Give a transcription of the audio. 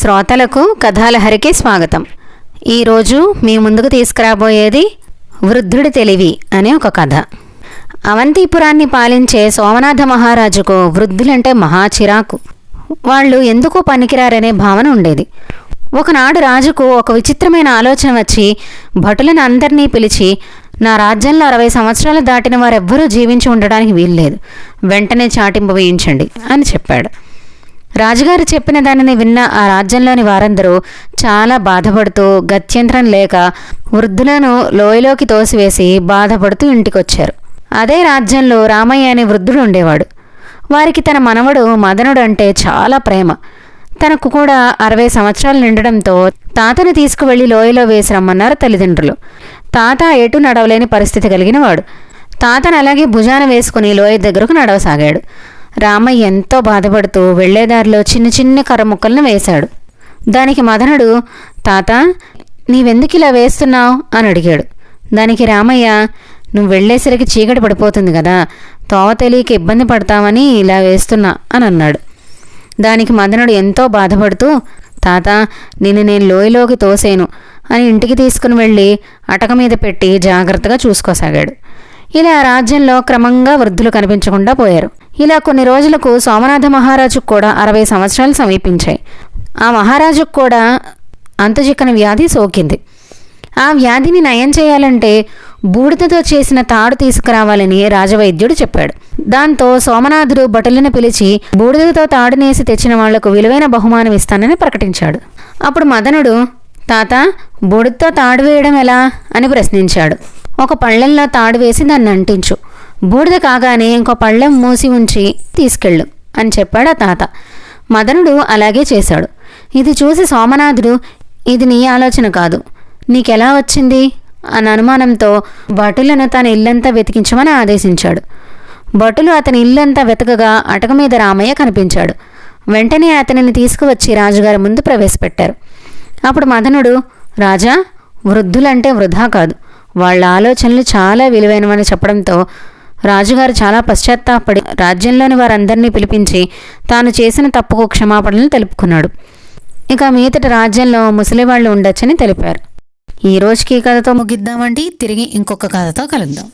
శ్రోతలకు కథాలహరికి స్వాగతం. ఈరోజు మీ ముందుకు తీసుకురాబోయేది వృద్ధుడి తెలివి అనే ఒక కథ. అవంతిపురాన్ని పాలించే సోమనాథ మహారాజుకు వృద్ధులంటే మహా చిరాకు. వాళ్ళు ఎందుకు పనికిరారనే భావన ఉండేది. ఒకనాడు రాజుకు ఒక విచిత్రమైన ఆలోచన వచ్చి భటులను అందరినీ పిలిచి, నా రాజ్యంలో 60 సంవత్సరాలు దాటిన వారెవ్వరూ జీవించి ఉండడానికి వీల్లేదు, వెంటనే చాటింపు వేయించండి అని చెప్పాడు. రాజుగారు చెప్పిన దానిని విన్న ఆ రాజ్యంలోని వారందరూ చాలా బాధపడుతూ గత్యంతరం లేక వృద్ధులను లోయలోకి తోసివేసి బాధపడుతూ ఇంటికొచ్చారు. అదే రాజ్యంలో రామయ్య అనే వృద్ధుడు ఉండేవాడు. వారికి తన మనవడు మదనుడు అంటే చాలా ప్రేమ. తనకు కూడా 60 సంవత్సరాలు నిండడంతో తాతను తీసుకువెళ్లి లోయలో వేసి రమ్మన్నారు తల్లిదండ్రులు. తాత ఎటు నడవలేని పరిస్థితి కలిగిన వాడు. తాతను అలాగే భుజాన వేసుకుని లోయ దగ్గరకు నడవసాగాడు. రామయ్య ఎంతో బాధపడుతూ వెళ్లేదారిలో చిన్న చిన్న కర్ర ముక్కలను వేశాడు. దానికి మదనుడు, తాత నీవెందుకు ఇలా వేస్తున్నావు అని అడిగాడు. దానికి రామయ్య, నువ్వు వెళ్లేసరికి చీకటి పడిపోతుంది కదా, తోవ తెలియక ఇబ్బంది పడతామని ఇలా వేస్తున్నా అని అన్నాడు. దానికి మదనుడు ఎంతో బాధపడుతూ, తాత నేను లోయలోకి తోసేను అని ఇంటికి తీసుకుని వెళ్ళి అటక మీద పెట్టి జాగ్రత్తగా చూసుకోసాగాడు. ఇలా రాజ్యంలో క్రమంగా వృద్ధులు కనిపించకుండా పోయారు. ఇలా కొన్ని రోజులకు సోమనాథ మహారాజుకు కూడా 60 సంవత్సరాలు సమీపించాయి. ఆ మహారాజుకు కూడా అంతుచిక్కని వ్యాధి సోకింది. ఆ వ్యాధిని నయం చేయాలంటే బూడిదతో చేసిన తాడు తీసుకురావాలని రాజవైద్యుడు చెప్పాడు. దాంతో సోమనాథుడు భటులను పిలిచి బూడిదతో తాడునేసి తెచ్చిన వాళ్లకు విలువైన బహుమానం ఇస్తానని ప్రకటించాడు. అప్పుడు మదనుడు, తాత బూడిదతో తాడు వేయడం ఎలా అని ప్రశ్నించాడు. ఒక పళ్ళెంలో తాడు వేసి దాన్ని అంటించు, బూడిద కాగానే ఇంకో పళ్ళెం మూసి ఉంచి తీసుకెళ్ళు అని చెప్పాడు ఆ తాత. మదనుడు అలాగే చేశాడు. ఇది చూసి సోమనాథుడు, ఇది నీ ఆలోచన కాదు, నీకెలా వచ్చింది అన్న అనుమానంతో భటులను తన ఇల్లంతా వెతికించమని ఆదేశించాడు. భటులు అతని ఇల్లంతా వెతకగా అటక మీద రామయ్య కనిపించాడు. వెంటనే అతనిని తీసుకువచ్చి రాజుగారి ముందు ప్రవేశపెట్టారు. అప్పుడు మదనుడు, రాజా, వృద్ధులంటే వృధా కాదు, వాళ్ళ ఆలోచనలు చాలా విలువైనవని చెప్పడంతో రాజుగారు చాలా పశ్చాత్తాపడి రాజ్యంలోని వారందరినీ పిలిపించి తాను చేసిన తప్పుకు క్షమాపణలు తెలుపుకున్నాడు. ఇక మీదట రాజ్యంలో ముసలివాళ్లు ఉండొచ్చని తెలిపారు. ఈ రోజుకి ఈ కథతో ముగిద్దామండి. తిరిగి ఇంకొక కథతో కలుద్దాం.